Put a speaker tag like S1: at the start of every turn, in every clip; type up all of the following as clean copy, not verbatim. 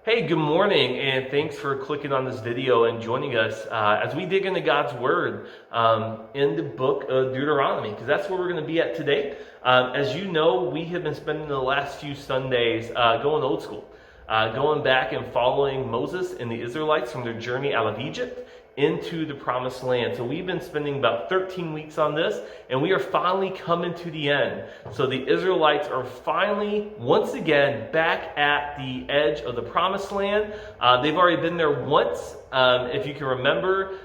S1: Hey, good morning, and thanks for clicking on this video and joining us as we dig into God's Word in the book of Deuteronomy, because that's where we're going to be at today. As you know, we have been spending the last few Sundays going old school, going back and following Moses and the Israelites from their journey out of Egypt into the promised land. So we've been spending about 13 weeks on this, and we are finally coming to the end. So the Israelites are finally, once again, back at the edge of the promised land. They've already been there once. If you can remember,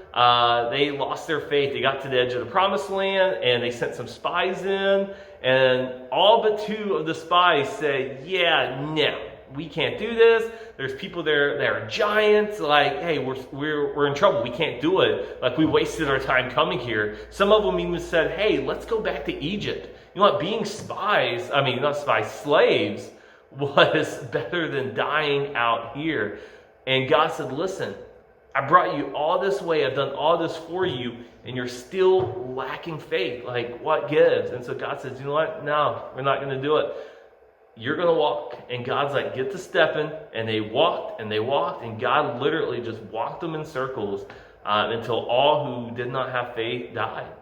S1: they lost their faith. They got to the edge of the promised land, and they sent some spies in, and all but two of the spies said, yeah, no, we can't do this. There's people there that are giants. Like, hey, we're in trouble. We can't do it. Like, we wasted our time coming here. Some of them even said, hey, let's go back to Egypt. You know what? Being slaves was better than dying out here. And God said, listen, I brought you all this way. I've done all this for you, and you're still lacking faith. Like, what gives? And so God says, you know what? No, we're not going to do it. You're going to walk. And God's like, get to stepping. And they walked, and God literally just walked them in circles until all who did not have faith died.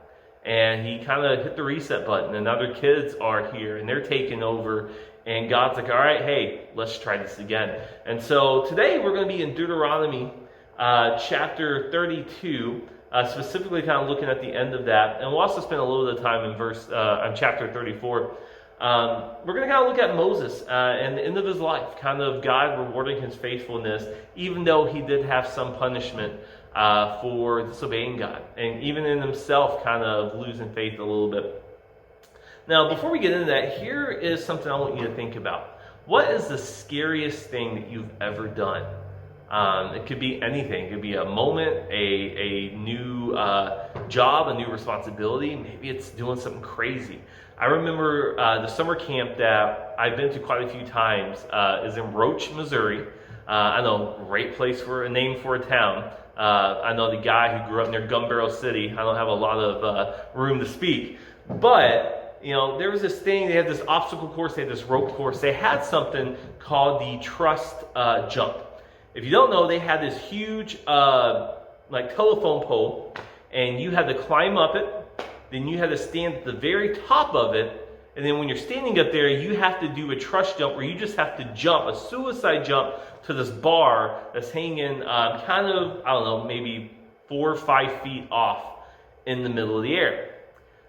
S1: And he kind of hit the reset button, and other kids are here, and they're taking over. And God's like, all right, hey, let's try this again. And so today we're going to be in Deuteronomy chapter 32, specifically kind of looking at the end of that. And we'll also spend a little bit of time in chapter 34. We're going to kind of look at Moses and the end of his life, kind of God rewarding his faithfulness, even though he did have some punishment for disobeying God, and even in himself kind of losing faith a little bit. Now, before we get into that, here is something I want you to think about. What is the scariest thing that you've ever done? It could be anything. It could be a moment, a new job, a new responsibility. Maybe it's doing something crazy. I remember the summer camp that I've been to quite a few times is in Roach, Missouri. I know, great place for a name for a town. I know the guy who grew up near Gun Barrel City. I don't have a lot of room to speak. But, you know, there was this thing. They had this obstacle course. They had this rope course. They had something called the Trust Jump. If you don't know, they had this huge telephone pole, and you had to climb up it. Then you had to stand at the very top of it. And then when you're standing up there, you have to do a trust jump where you just have to jump, a suicide jump, to this bar that's hanging maybe 4 or 5 feet off in the middle of the air.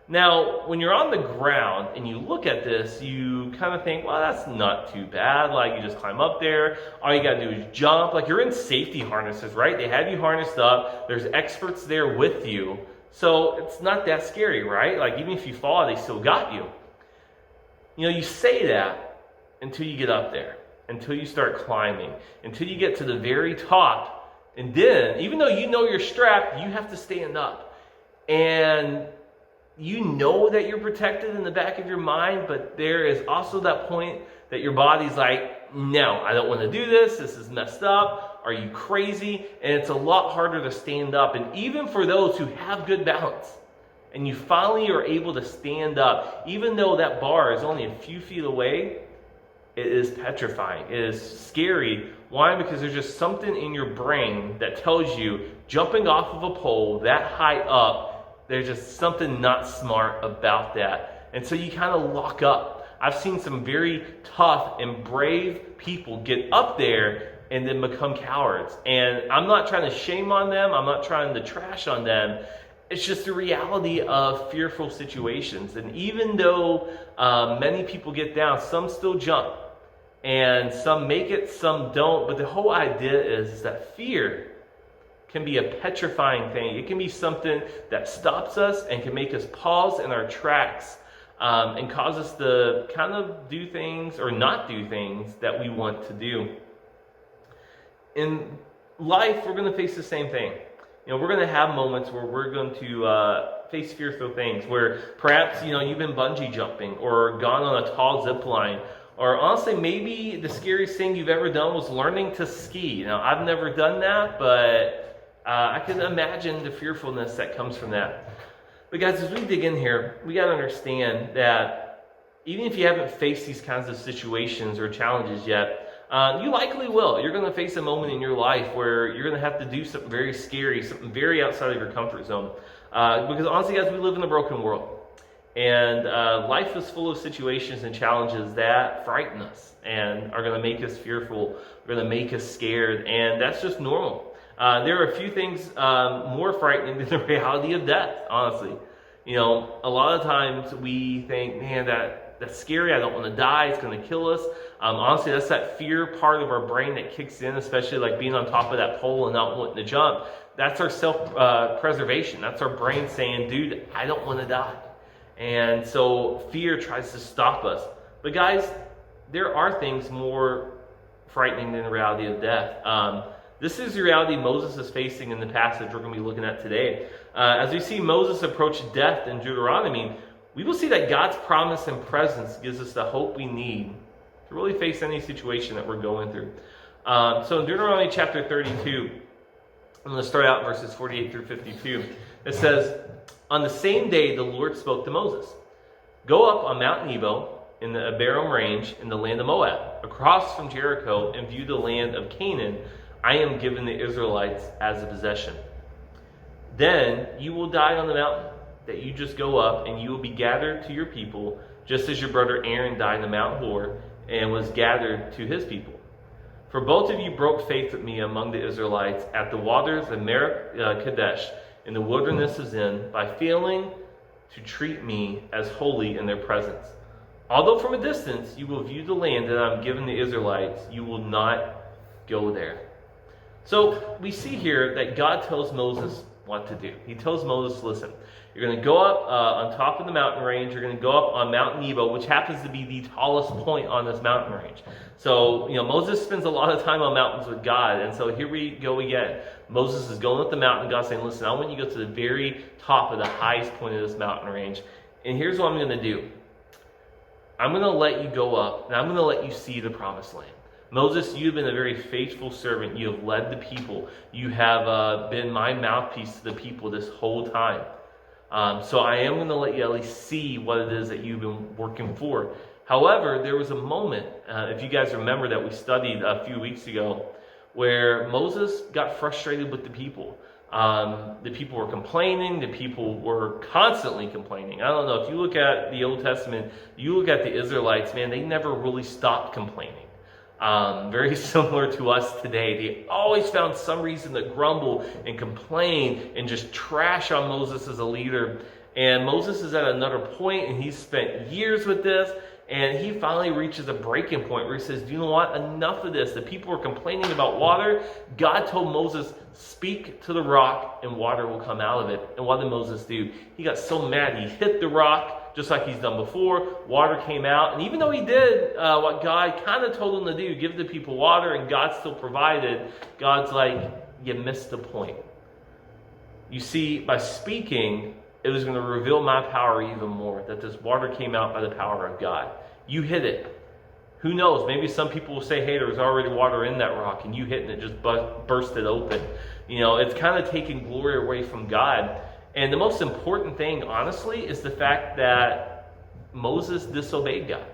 S1: Now, when you're on the ground and you look at this, you kind of think, well, that's not too bad. Like, you just climb up there. All you got to do is jump. Like, you're in safety harnesses, right? They have you harnessed up. There's experts there with you. So it's not that scary, right? Like, even if you fall, they still got you. You know, you say that until you get up there, until you start climbing, until you get to the very top. And then, even though you know you're strapped, you have to stand up. And you know that you're protected in the back of your mind, but there is also that point that your body's like, no, I don't want to do this. This is messed up. Are you crazy? And it's a lot harder to stand up. And even for those who have good balance, and you finally are able to stand up, even though that bar is only a few feet away, it is petrifying. It is scary. Why? Because there's just something in your brain that tells you jumping off of a pole that high up, there's just something not smart about that. And so you kind of lock up. I've seen some very tough and brave people get up there and then become cowards. And I'm not trying to shame on them. I'm not trying to trash on them. It's just the reality of fearful situations. And even though many people get down, some still jump. And some make it, some don't. But the whole idea is that fear can be a petrifying thing. It can be something that stops us and can make us pause in our tracks and cause us to kind of do things or not do things that we want to do. In life, we're going to face the same thing. You know, we're going to have moments where we're going to face fearful things, where perhaps, you know, you've been bungee jumping or gone on a tall zip line, or honestly, maybe the scariest thing you've ever done was learning to ski. Now, I've never done that, but I can imagine the fearfulness that comes from that. But guys, as we dig in here, we got to understand that even if you haven't faced these kinds of situations or challenges yet, You likely will. You're going to face a moment in your life where you're going to have to do something very scary, something very outside of your comfort zone. Because honestly, guys, we live in a broken world. And life is full of situations and challenges that frighten us and are going to make us fearful, are going to make us scared, and that's just normal. There are a few things more frightening than the reality of death, honestly. You know, a lot of times we think, man, that's scary, I don't want to die, it's going to kill us. Honestly, that's that fear part of our brain that kicks in, especially like being on top of that pole and not wanting to jump. That's our self-preservation. That's our brain saying, dude, I don't want to die. And so fear tries to stop us. But guys, there are things more frightening than the reality of death. This is the reality Moses is facing in the passage we're going to be looking at today. As we see Moses approach death in Deuteronomy, we will see that God's promise and presence gives us the hope we need to really face any situation that we're going through. So in Deuteronomy chapter 32, I'm going to start out verses 48 through 52. It says, "On the same day the Lord spoke to Moses, 'Go up on Mount Nebo in the Abarim range in the land of Moab, across from Jericho, and view the land of Canaan I am giving the Israelites as a possession. Then you will die on the mountain that you just go up, and you will be gathered to your people, just as your brother Aaron died on Mount Hor and was gathered to his people. For both of you broke faith with me among the Israelites at the waters of Meribah Kadesh in the wilderness of Zin by failing to treat me as holy in their presence. Although from a distance you will view the land that I'm giving the Israelites, you will not go there.'" So we see here that God tells Moses what to do. He tells Moses, listen, you're going to go up on top of the mountain range. You're going to go up on Mount Nebo, which happens to be the tallest point on this mountain range. So, Moses spends a lot of time on mountains with God. And so here we go again. Moses is going up the mountain. God saying, listen, I want you to go to the very top of the highest point of this mountain range. And here's what I'm going to do. I'm going to let you go up, and I'm going to let you see the promised land. Moses, you've been a very faithful servant. You have led the people. You have been my mouthpiece to the people this whole time. So I am going to let you at least see what it is that you've been working for. However, there was a moment, if you guys remember, that we studied a few weeks ago, where Moses got frustrated with the people. The people were complaining. The people were constantly complaining. I don't know, if you look at the Old Testament, you look at the Israelites, man, they never really stopped complaining. Very similar to us today. They always found some reason to grumble and complain and just trash on Moses as a leader. And Moses is at another point, and he's spent years with this, and he finally reaches a breaking point where he says, you know what, enough of this. The people are complaining about water. God told Moses, speak to the rock and water will come out of it. And what did Moses do? He got so mad, he hit the rock, just like he's done before. Water came out. And even though he did what God kind of told him to do, give the people water, and God still provided, God's like, you missed the point. You see, by speaking, it was going to reveal my power even more, that this water came out by the power of God. You hit it. Who knows? Maybe some people will say, hey, there was already water in that rock, and you hit and it just bursted open. It's kind of taking glory away from God. And the most important thing, honestly, is the fact that Moses disobeyed God.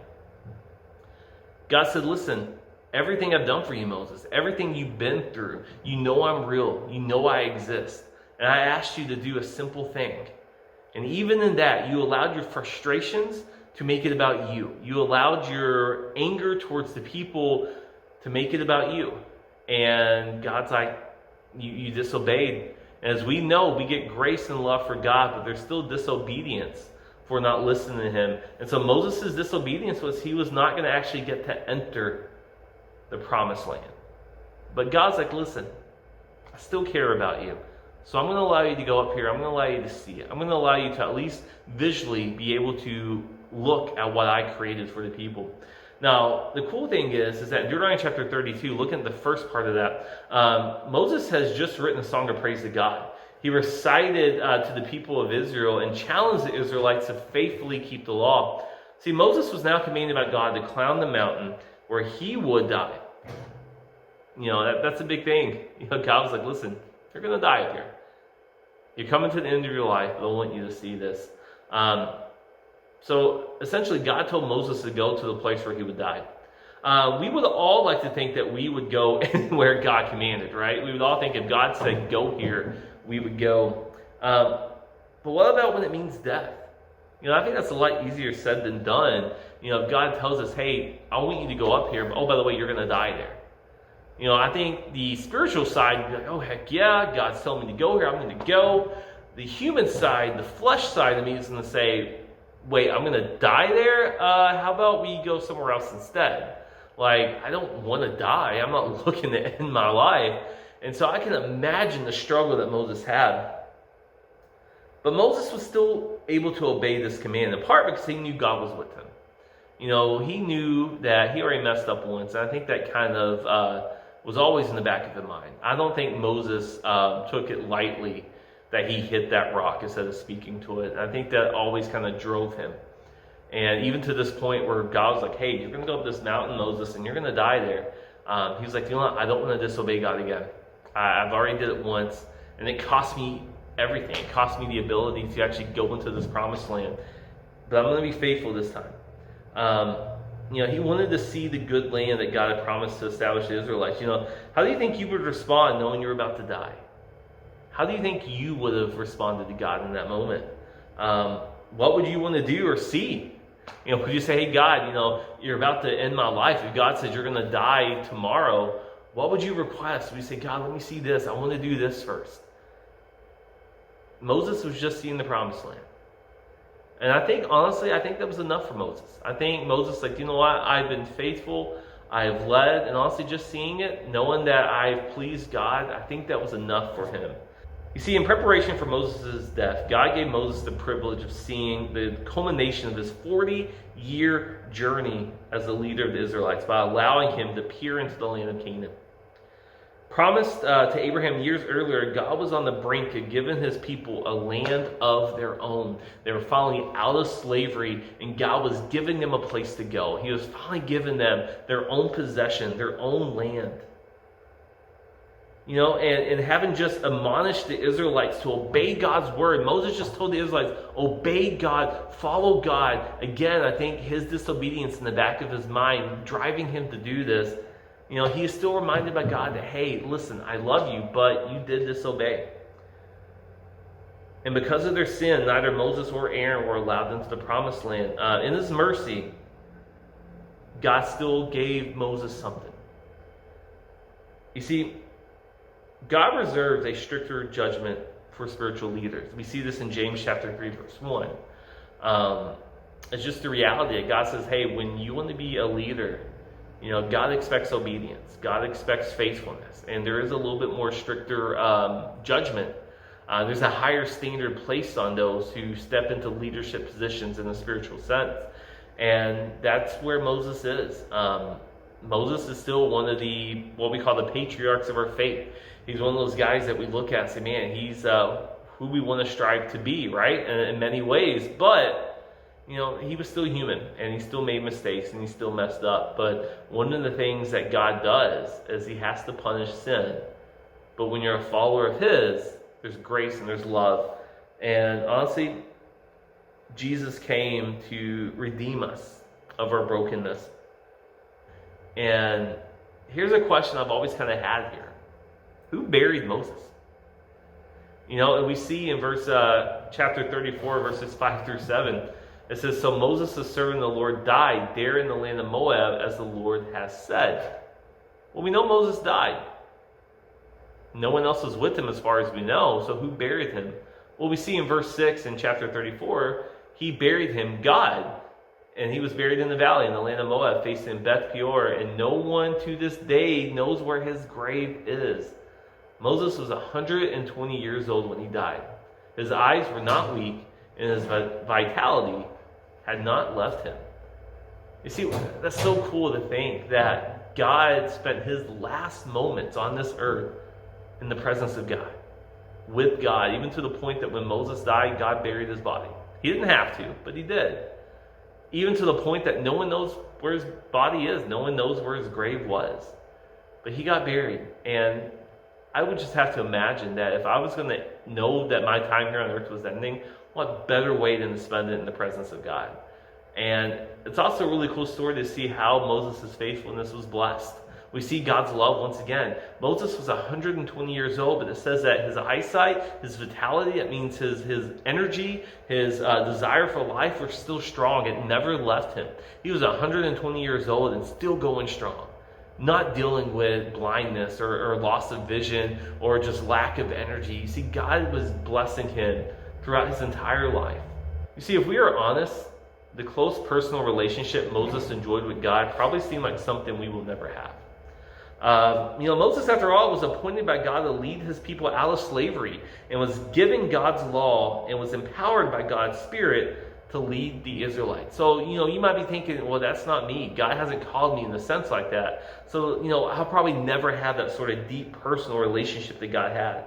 S1: God said, listen, everything I've done for you, Moses, everything you've been through, you know I'm real, you know I exist. And I asked you to do a simple thing. And even in that, you allowed your frustrations to make it about you. You allowed your anger towards the people to make it about you. And God's like, you disobeyed. And as we know, we get grace and love for God, but there's still disobedience for not listening to him. And so Moses' disobedience was he was not going to actually get to enter the promised land. But God's like, listen, I still care about you. So I'm going to allow you to go up here. I'm going to allow you to see it. I'm going to allow you to at least visually be able to look at what I created for the people. Now, the cool thing is that in Deuteronomy chapter 32, look at the first part of that. Moses has just written a song of praise to God. He recited to the people of Israel and challenged the Israelites to faithfully keep the law. See, Moses was now commanded by God to climb the mountain where he would die. That's a big thing. God was like, listen, you're going to die up here. You're coming to the end of your life. I want you to see this. So essentially, God told Moses to go to the place where he would die. We would all like to think that we would go anywhere God commanded, right? We would all think if God said go here, we would go. But what about when it means death? I think that's a lot easier said than done. If God tells us, hey, I want you to go up here, but oh, by the way, you're going to die there. I think the spiritual side, would be like, oh, heck yeah, God's telling me to go here, I'm going to go. The human side, the flesh side of me is going to say, wait, I'm going to die there? How about we go somewhere else instead? Like, I don't want to die. I'm not looking to end my life. And so I can imagine the struggle that Moses had. But Moses was still able to obey this command, in part because he knew God was with him. He knew that he already messed up once, and I think that kind of was always in the back of his mind. I don't think Moses took it lightly that he hit that rock instead of speaking to it. I think that always kind of drove him. And even to this point where God was like, hey, you're going to go up this mountain, Moses, and you're going to die there. He was like, you know what? I don't want to disobey God again. I've already did it once, and it cost me everything. It cost me the ability to actually go into this promised land. But I'm going to be faithful this time. He wanted to see the good land that God had promised to establish the Israelites. How do you think you would respond knowing you're about to die? How do you think you would have responded to God in that moment? What would you want to do or see? Would you say, hey, God, you're about to end my life. If God says you're going to die tomorrow, what would you request? Would you say, God, let me see this. I want to do this first. Moses was just seeing the promised land. And honestly, I think that was enough for Moses. I think Moses like, you know what? I've been faithful. I've led. And honestly, just seeing it, knowing that I've pleased God, I think that was enough for him. You see, in preparation for Moses' death, God gave Moses the privilege of seeing the culmination of his 40-year journey as the leader of the Israelites by allowing him to peer into the land of Canaan. Promised to Abraham years earlier, God was on the brink of giving his people a land of their own. They were finally out of slavery, and God was giving them a place to go. He was finally giving them their own possession, their own land. And having just admonished the Israelites to obey God's word, Moses just told the Israelites, obey God, follow God. Again, I think his disobedience in the back of his mind, driving him to do this, he is still reminded by God that, hey, listen, I love you, but you did disobey. And because of their sin, neither Moses or Aaron were allowed into the promised land. In his mercy, God still gave Moses something. You see, God reserves a stricter judgment for spiritual leaders. We see this in James chapter 3, verse 1. It's just the reality that God says, hey, when you want to be a leader, God expects obedience. God expects faithfulness. And there is a little bit more stricter judgment. There's a higher standard placed on those who step into leadership positions in a spiritual sense. And that's where Moses is. Moses is still one of what we call the patriarchs of our faith. He's one of those guys that we look at and say, man, he's who we want to strive to be, right? And in many ways. But, he was still human, and he still made mistakes, and he still messed up. But one of the things that God does is he has to punish sin. But when you're a follower of his, there's grace and there's love. And honestly, Jesus came to redeem us of our brokenness. And here's a question I've always kind of had here. Who buried Moses? And we see in chapter 34, verses 5 through 7, it says, so Moses, the servant of the Lord, died there in the land of Moab, as the Lord has said. Well, we know Moses died. No one else was with him as far as we know, so who buried him? Well, we see in verse 6 in chapter 34, he buried him, God. And he was buried in the valley in the land of Moab, facing Beth Peor, and no one to this day knows where his grave is. Moses was 120 years old when he died. His eyes were not weak, and his vitality had not left him. You see, that's so cool to think that God spent his last moments on this earth in the presence of God, with God, even to the point that when Moses died, God buried his body. He didn't have to, but he did. Even to the point that no one knows where his body is. No one knows where his grave was. But he got buried. And I would just have to imagine that if I was going to know that my time here on earth was ending, what better way than to spend it in the presence of God? And it's also a really cool story to see how Moses' faithfulness was blessed. We see God's love once again. Moses was 120 years old, but it says that his eyesight, his vitality, that means his energy, his desire for life were still strong. It never left him. He was 120 years old and still going strong, not dealing with blindness or loss of vision or just lack of energy. You see, God was blessing him throughout his entire life. You see, if we are honest, the close personal relationship Moses enjoyed with God probably seemed like something we will never have. Moses, after all, was appointed by God to lead his people out of slavery and was given God's law and was empowered by God's Spirit to lead the Israelites. So, you might be thinking, well, that's not me. God hasn't called me in the sense like that. So, I'll probably never have that sort of deep personal relationship that God had.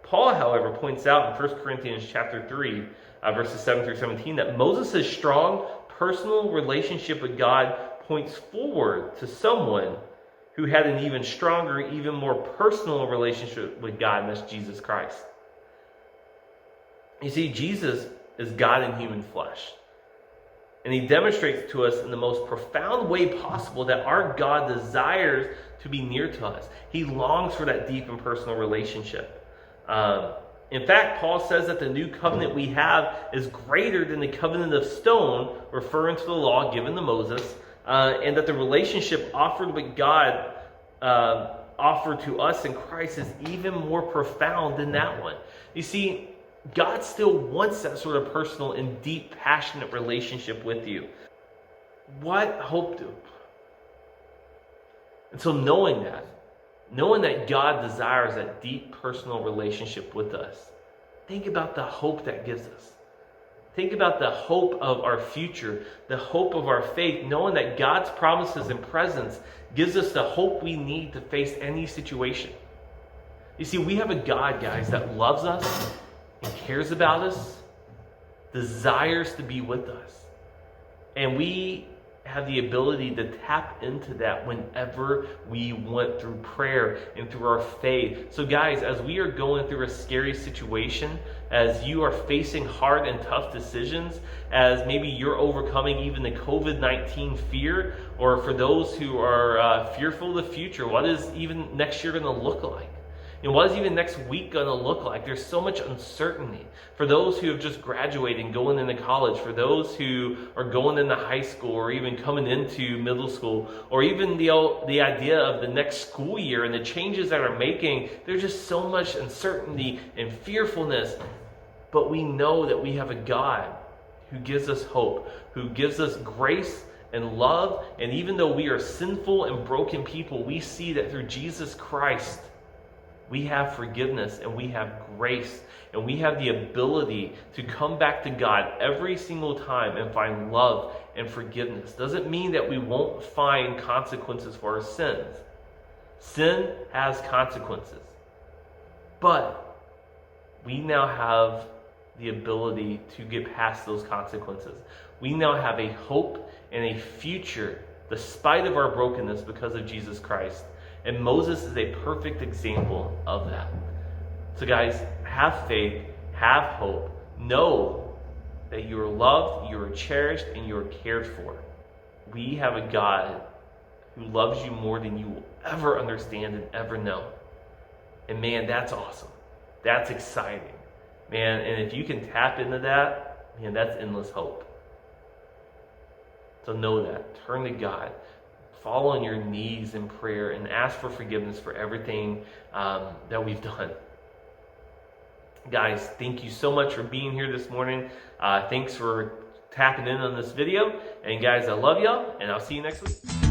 S1: Paul, however, points out in 1 Corinthians chapter 3, verses 7 through 17, that Moses' strong personal relationship with God points forward to someone who had an even stronger, even more personal relationship with God, and that's Jesus Christ. You see, Jesus is God in human flesh. And he demonstrates to us in the most profound way possible that our God desires to be near to us. He longs for that deep and personal relationship. In fact, Paul says that the new covenant we have is greater than the covenant of stone, referring to the law given to Moses, and that the relationship offered with God, offered to us in Christ, is even more profound than that one. You see, God still wants that sort of personal and deep, passionate relationship with you. What hope do? And so knowing that God desires that deep personal relationship with us, think about the hope that gives us. Think about the hope of our future, the hope of our faith, knowing that God's promises and presence gives us the hope we need to face any situation. You see, we have a God, guys, that loves us and cares about us, desires to be with us. And we have the ability to tap into that whenever we want, through prayer and through our faith. So guys, as we are going through a scary situation, as you are facing hard and tough decisions, as maybe you're overcoming even the COVID-19 fear, or for those who are fearful of the future, what is even next year going to look like? And what is even next week going to look like? There's so much uncertainty. For those who have just graduated and going into college, for those who are going into high school or even coming into middle school, or even the idea of the next school year and the changes that are making, there's just so much uncertainty and fearfulness. But we know that we have a God who gives us hope, who gives us grace and love. And even though we are sinful and broken people, we see that through Jesus Christ, we have forgiveness and we have grace and we have the ability to come back to God every single time and find love and forgiveness. Doesn't mean that we won't find consequences for our sins. Sin has consequences. But we now have the ability to get past those consequences. We now have a hope and a future despite of our brokenness because of Jesus Christ. And Moses is a perfect example of that. So guys, have faith, have hope. Know that you are loved, you are cherished, and you are cared for. We have a God who loves you more than you will ever understand and ever know. And man, that's awesome. That's exciting. Man, and if you can tap into that, man, that's endless hope. So know that. Turn to God. Fall on your knees in prayer and ask for forgiveness for everything that we've done. Guys, thank you so much for being here this morning. Thanks for tapping in on this video. And guys, I love y'all, and I'll see you next week.